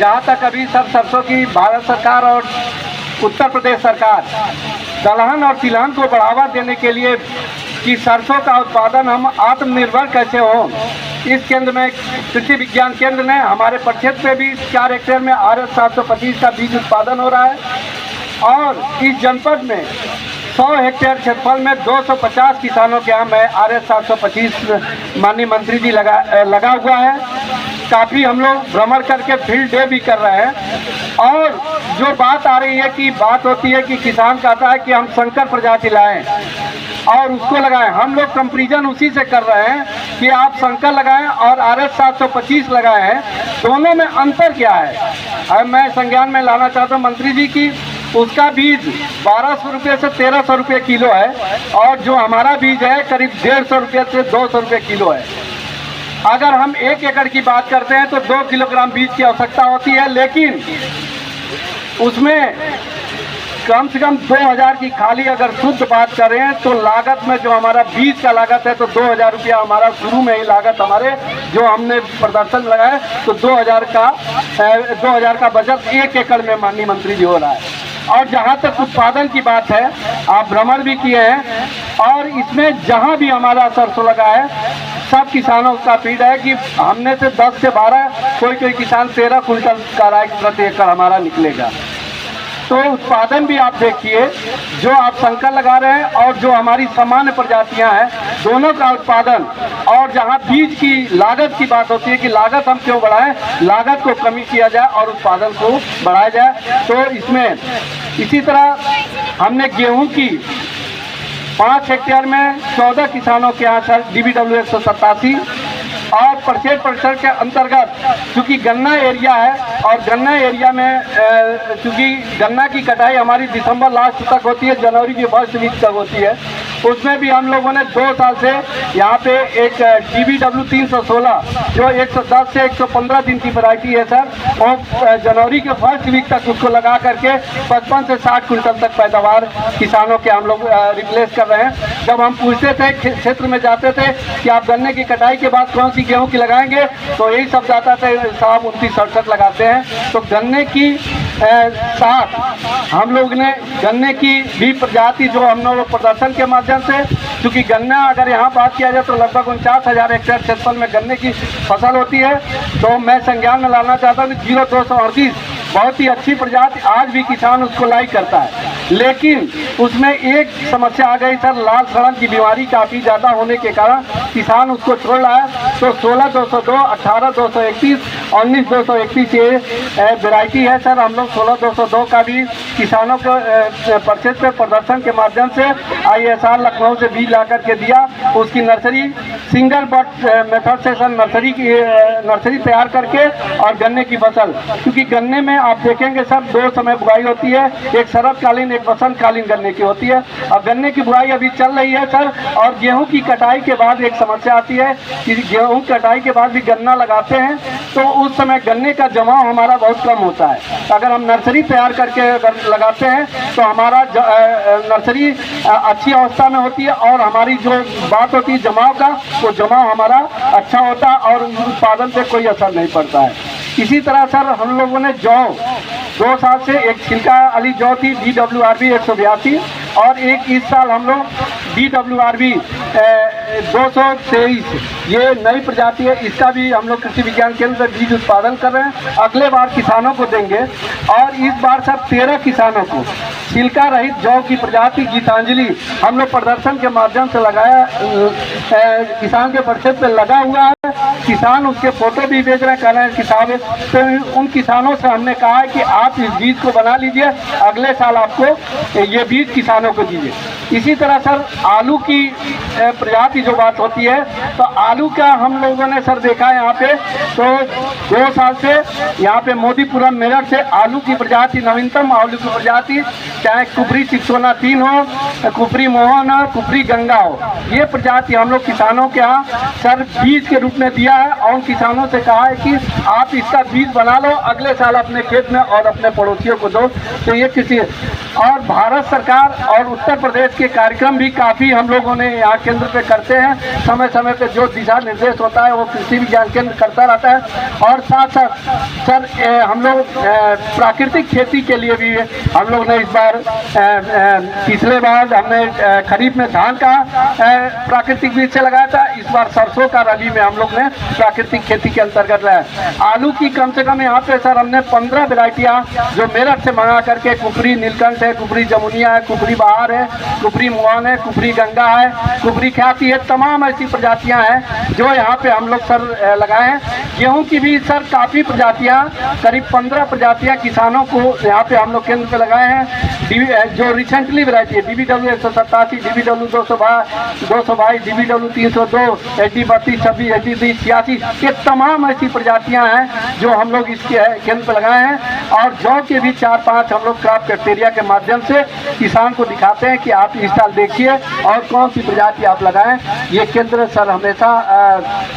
जहाँ तक अभी सर सरसों की भारत सरकार और उत्तर प्रदेश सरकार दलहन और तिलहन को बढ़ावा देने के लिए कि सरसों का उत्पादन हम आत्मनिर्भर कैसे हो, इस केंद्र में कृषि विज्ञान केंद्र ने हमारे प्रक्षेत्र पे भी 4 हेक्टेयर में RS 725 का बीज उत्पादन हो रहा है और इस जनपद में 100 हेक्टेयर क्षेत्रफल में 250 किसानों के यहाँ में RS 725 माननीय मंत्री जी लगा हुआ है। काफ़ी हम लोग भ्रमण करके फील्ड डे भी कर रहे हैं और जो बात आ रही है कि बात होती है कि किसान कहता है कि हम संकर प्रजाति लाएं और उसको लगाएं। हम लोग कंपैरिजन उसी से कर रहे हैं कि आप संकर लगाएं और RS 725 लगाएं हैं, दोनों में अंतर क्या है। अब मैं संज्ञान में लाना चाहता हूँ मंत्री जी की उसका बीज 1200 रुपये से 1300 रुपये किलो है और जो हमारा बीज है करीब 150 रुपये से 200 रुपये किलो है। अगर हम 1 एकड़ की बात करते हैं तो 2 किलोग्राम बीज की आवश्यकता होती है, लेकिन उसमें कम से कम 2000 की खाली अगर शुद्ध बात करें तो लागत में जो हमारा बीज का लागत है तो 2000 रुपया हमारा शुरू में ही लागत हमारे जो हमने प्रदर्शन लगाया तो 2000 का बचत 1 एकड़ में माननीय मंत्री जी हो रहा है। और जहाँ तक उत्पादन की बात है, आप भ्रमण भी किए हैं और इसमें जहाँ भी हमारा सरसों लगा है सब किसानों का फीड है कि हमने से 10 से 12 कोई किसान 13 कुंटल का राई प्रति एकड़ हमारा निकलेगा। तो उत्पादन भी आप देखिए, जो आप संकर लगा रहे हैं और जो हमारी सामान्य प्रजातियां हैं, दोनों का उत्पादन। और जहां बीज की लागत की बात होती है कि लागत हम क्यों बढ़ाएं, लागत को कमी किया जाए और उत्पादन को बढ़ाया जाए। तो इसमें इसी तरह हमने गेहूं की 5 हेक्टेयर में 14 किसानों के यहाँ सर DBW 187 और प्रत्येक परिसर के अंतर्गत चूँकि गन्ना एरिया है और गन्ना एरिया में चूँकि गन्ना की कटाई हमारी दिसंबर लास्ट तक होती है, जनवरी की फर्स्ट वीक तक होती है, उसमें भी हम लोगों ने 2 साल से यहाँ पे एक DBW 316 जो 110 से 115 दिन की वैरायटी है सर, और जनवरी के फर्स्ट वीक तक उसको लगा करके 55 से 60 कुंटल तक पैदावार किसानों के हम लोग रिप्लेस कर रहे हैं। जब हम पूछते थे क्षेत्र में जाते थे कि आप गन्ने की कटाई के बाद कौन सी गेहूं की लगाएंगे तो यही सब जाता था साहब 29-67 लगाते हैं। तो गन्ने की साथ हम लोग ने गन्ने की भी प्रजाति जो हम लोग प्रदर्शन के माध्यम से, क्योंकि गन्ना अगर यहाँ बात किया जाए तो लगभग 49,000 हेक्टेयर क्षेत्रफल में गन्ने की फसल होती है। तो मैं संज्ञान में लाना चाहता हूँ कि 0238 बहुत ही अच्छी प्रजाति, आज भी किसान उसको लाइक करता है, लेकिन उसमें एक समस्या आ गई सर, लाल सड़न की बीमारी काफ़ी ज़्यादा होने के कारण किसान उसको छोड़ रहा है। तो 16-202, 18-231, 19-231 ये वैरायटी है सर। हम लोग 16-202 का भी किसानों को परचेज पे प्रदर्शन के माध्यम से ISR लखनऊ से बीज ला करके दिया। उसकी नर्सरी सिंगल बट मेथड से सर नर्सरी तैयार करके और गन्ने की फसल, क्योंकि गन्ने में आप देखेंगे सर 2 समय बुआई होती है, एक शरदकालीन एक बसंतकालीन गन्ने की होती है। और गन्ने की बुआई अभी चल रही है सर। और गेहूं की कटाई के बाद एक समस्या आती है कि गेहूं कटाई के बाद भी गन्ना लगाते हैं तो उस समय गन्ने का जमाव हमारा बहुत कम होता है। अगर हम नर्सरी तैयार करके अगर लगाते हैं तो हमारा नर्सरी अच्छी अवस्था में होती है और हमारी जो बात होती है जमाव का, वो जमाव हमारा अच्छा होता है और उत्पादन पे कोई असर नहीं पड़ता है। इसी तरह सर हम लोगों ने जौ 2 साल से एक छिलका वाली जौ थी DWRB 182 और एक इस साल हम लोग DWRB 223 ये नई प्रजाति है, इसका भी हम लोग कृषि विज्ञान केंद्र में बीज उत्पादन कर रहे हैं। अगले बार किसानों को देंगे और इस बार सब 13 किसानों को छिलका रहित जौ की प्रजाति गीतांजलि हम लोग प्रदर्शन के माध्यम से लगाया, किसान के परिषद पे लगा हुआ है। किसान उसके फोटो भी भेज रहे हैं, कह रहे हैं किसान। तो उन किसानों से हमने कहा है कि आप इस बीज को बना लीजिए, अगले साल आपको ये बीज किसानों को दीजिए। इसी तरह सर आलू की प्रजाति जो बात होती है, तो आलू का हम लोगों ने सर देखा है यहाँ पे, तो 2 साल से यहाँ पे मोदीपुरम मेरठ से आलू की प्रजाति, नवीनतम आलू की प्रजाति, चाहे कुफरी 603 हो, कुफरी मोहन हो, कुफरी गंगा हो, ये प्रजाति हम लोग किसानों के यहाँ सर बीज के रूप में दिया है और किसानों से कहा है कि आप इसका बीज बना लो, अगले साल अपने खेत में और अपने पड़ोसियों को दो। तो ये किसी और भारत सरकार और उत्तर प्रदेश के कार्यक्रम भी काफ़ी हम लोगों ने यहाँ केंद्र पे करते हैं। समय समय पे जो दिशा निर्देश होता है वो कृषि विज्ञान केंद्र करता रहता है। और साथ साथ सर हम लोग प्राकृतिक खेती के लिए भी हम लोग ने इस बार पिछले बार हमने खरीफ में धान का प्राकृतिक बीज से लगाया था। इस बार सरसों का रबी में हम लोग ने प्राकृतिक खेती के अंतर्गत लगाया। आलू की कम से कम यहाँ पे सर हमने 15 वेराइटियाँ जो मेरठ से मंगा करके, कुफरी नीलकंठ है, कुफरी जमुनिया है, कुफरी बहार है, कुफरी मुआन है, कुफरी गंगा है, कुफरी ख्याति है, तमाम ऐसी प्रजातियाँ हैं जो यहाँ पे हम लोग सर लगाए हैं। गेहूँ की भी सर काफ़ी प्रजातियाँ, करीब 15 प्रजातियाँ किसानों को यहाँ पे हम लोग केंद्र पे लगाए हैं। जो रिसेंटली वैरायटी है DBW 187, DBW 222, DBW 302, HD 32, 26, HD 20, 86, ये तमाम ऐसी प्रजातियाँ हैं जो हम लोग इसके केंद्र पे लगाए हैं। और जौ के भी 4-5 हम लोग क्रॉप कैफेटेरिया के माध्यम से किसान को दिखाते हैं कि आप इस साल देखिए और कौन सी प्रजाति आप लगाएं। ये केंद्र सर हमेशा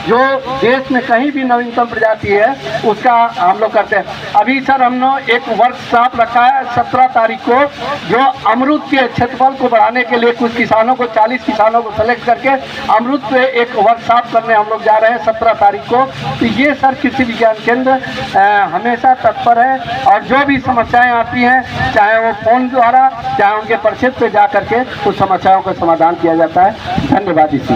जो देश में कहीं भी नवीनतम प्रजाति है उसका हम लोग करते हैं। अभी सर हमने एक वर्कशॉप रखा है 17 तारीख को, जो अमरूद के क्षेत्रफल को बढ़ाने के लिए कुछ किसानों को, 40 किसानों को सेलेक्ट करके अमरूद पे एक वर्कशॉप करने हम लोग जा रहे हैं 17 तारीख को। तो ये सर कृषि विज्ञान केंद्र हमेशा तत्पर है और जो भी समस्याएं आती हैं, चाहे वो फोन द्वारा, चाहे उनके परिषद पे जा करके उस समस्याओं का समाधान किया जाता है। धन्यवाद। इसी